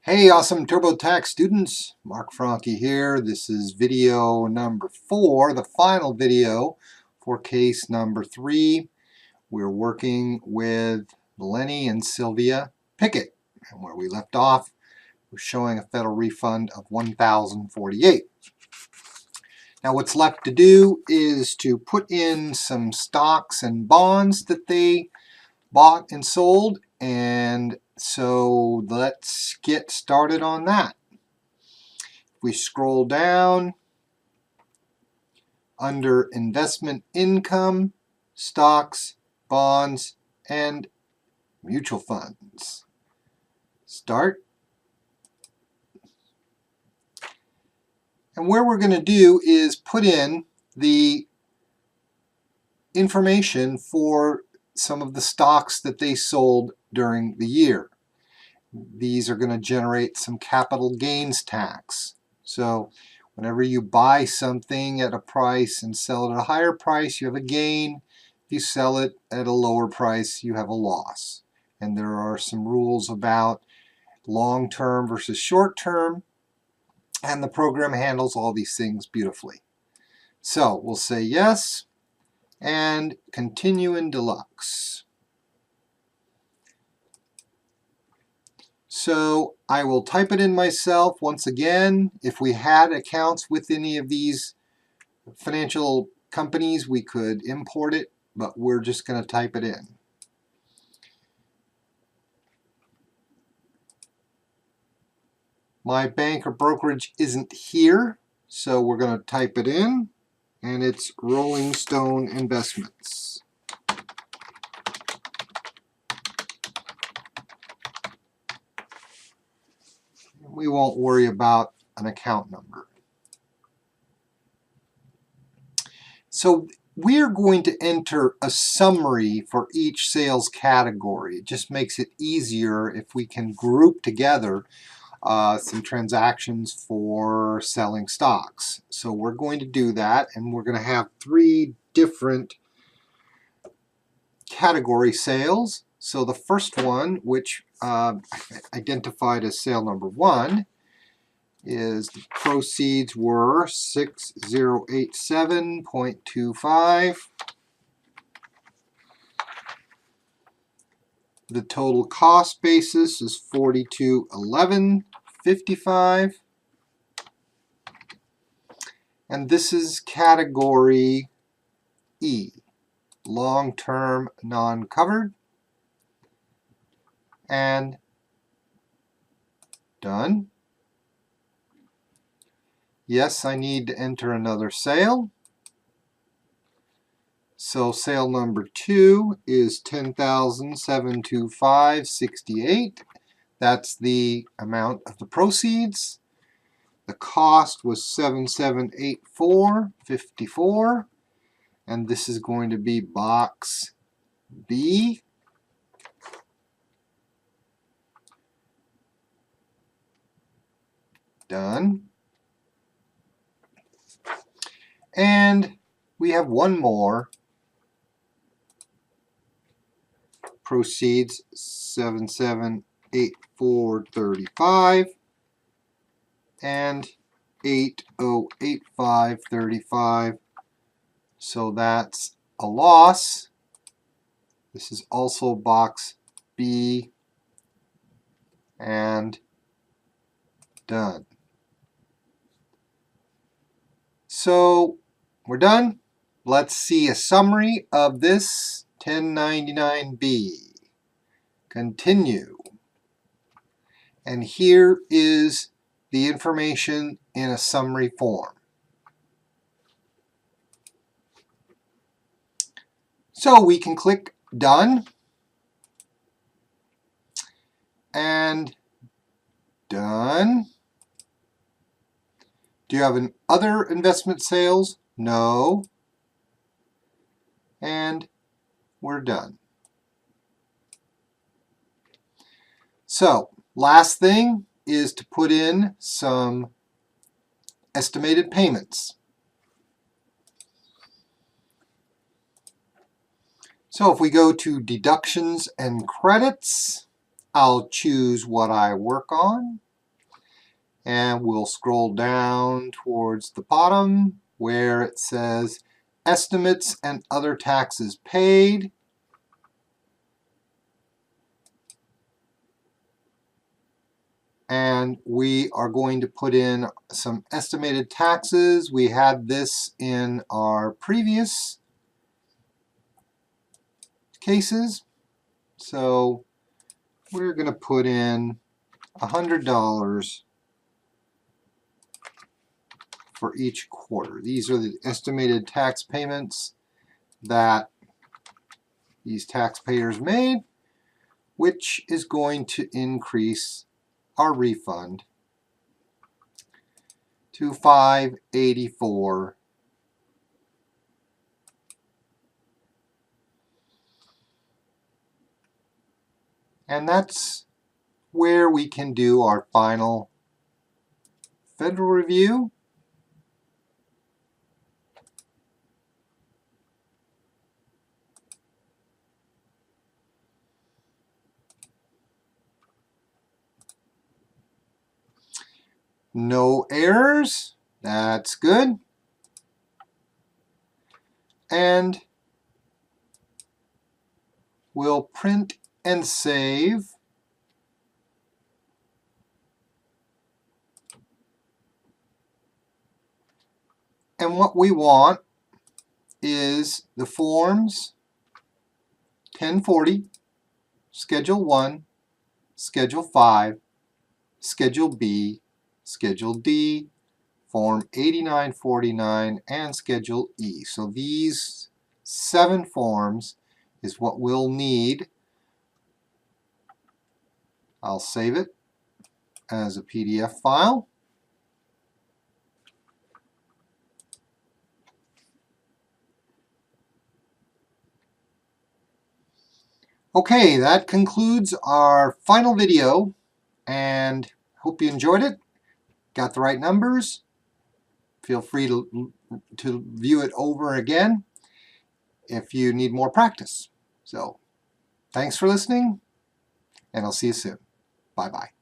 Hey, awesome TurboTax students, Mark Franke here. This is video number 4, the final video for case number 3. We're working with Lenny and Sylvia Pickett. And where we left off, we're showing a federal refund of $1,048. Now what's left to do is to put in some stocks and bonds that they bought and sold, and so let's get started on that. If we scroll down under investment income, stocks, bonds, and mutual funds. Start. And where we're going to do is put in the information for some of the stocks that they sold during the year. These are going to generate some capital gains tax. So whenever you buy something at a price and sell it at a higher price, you have a gain. If you sell it at a lower price, you have a loss. And there are some rules about long-term versus short-term, and the program handles all these things beautifully. So we'll say yes and continue in Deluxe. So I will type it in myself once again. If we had accounts with any of these financial companies, we could import it, but we're just going to type it in. My bank or brokerage isn't here, so we're going to type it in, and it's Rolling Stone Investments. We won't worry about an account number. So we're going to enter a summary for each sales category. It just makes it easier if we can group together some transactions for selling stocks. So we're going to do that, and we're going to have 3 different category sales. So the first one, which identified as sale number 1, is the proceeds were 6087.25. The total cost basis is 4211.55. And this is category E, long-term non-covered. And done. Yes, I need to enter another sale. So sale number 2 is 10,725.68. That's the amount of the proceeds. The cost was 7784.54, and this is going to be box B. Done. And we have one more. Proceeds 7784.35 and 8085.35. So that's a loss. This is also box B, and done. So we're done. Let's see a summary of this 1099-B. Continue. And here is the information in a summary form. So we can click Done and Done. Do you have an other investment sales? No. And we're done. So last thing is to put in some estimated payments. So if we go to deductions and credits, I'll choose what I work on. and we'll scroll down towards the bottom where it says estimates and other taxes paid. And we are going to put in some estimated taxes. We had this in our previous cases. So we're going to put in $100 for each quarter. These are the estimated tax payments that these taxpayers made, which is going to increase our refund to $584. And that's where we can do our final federal review. No errors. That's good. And we'll print and save. And what we want is the forms 1040, Schedule 1, Schedule 5, Schedule B, Schedule D, Form 8949, and Schedule E. So these 7 forms is what we'll need. I'll save it as a PDF file. Okay, that concludes our final video, and hope you enjoyed it. Got the right numbers. Feel free to view it over again if you need more practice. So, thanks for listening, and I'll see you soon. Bye-bye.